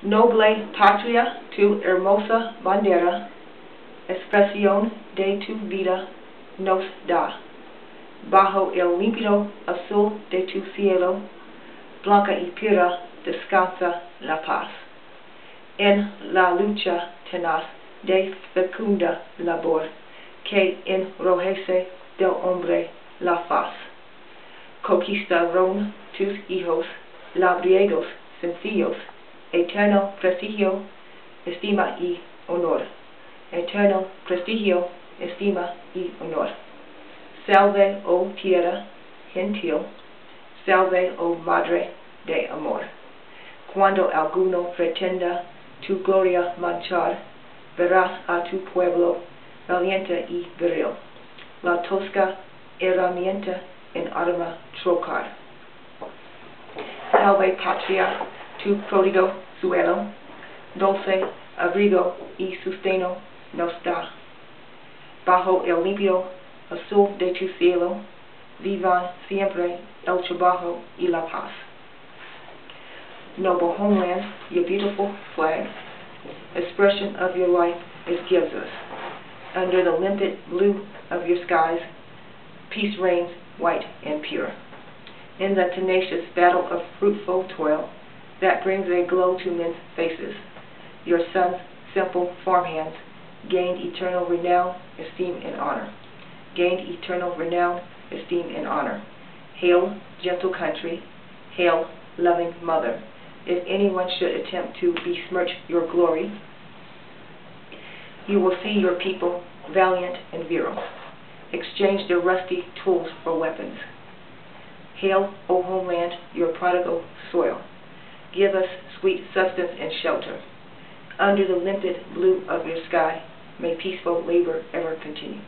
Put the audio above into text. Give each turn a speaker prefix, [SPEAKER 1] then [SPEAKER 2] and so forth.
[SPEAKER 1] Noble patria, tu hermosa bandera, expresión de tu vida nos da. Bajo el límpido azul de tu cielo, blanca y pura descansa la paz. En la lucha tenaz de fecunda labor, que enrojece del hombre la faz. Conquistaron tus hijos, labriegos sencillos, eterno prestigio, estima y honor. Eterno prestigio, estima y honor. Salve, oh tierra gentil, salve, oh madre de amor. Cuando alguno pretenda tu gloria manchar, verás a tu pueblo valiente y viril, la tosca herramienta en arma trocar. Salve patria, tu pródigo suelo, dulce abrigo y sustento nos da. Bajo el limpio azul de tu cielo, vivan siempre el trabajo y la paz. Noble homeland, your beautiful flag, expression of your life it gives us. Under the limpid blue of your skies, peace reigns white and pure. In the tenacious battle of fruitful toil that brings a glow to men's faces, your sons' simple farmhands gained eternal renown, esteem, and honor. Gained eternal renown, esteem, and honor. Hail, gentle country, hail, loving mother. If anyone should attempt to besmirch your glory, you will see your people valiant and virile, exchange their rusty tools for weapons. Hail, O homeland, your prodigal soil. Give us sweet substance and shelter. Under the limpid blue of your sky, may peaceful labor ever continue.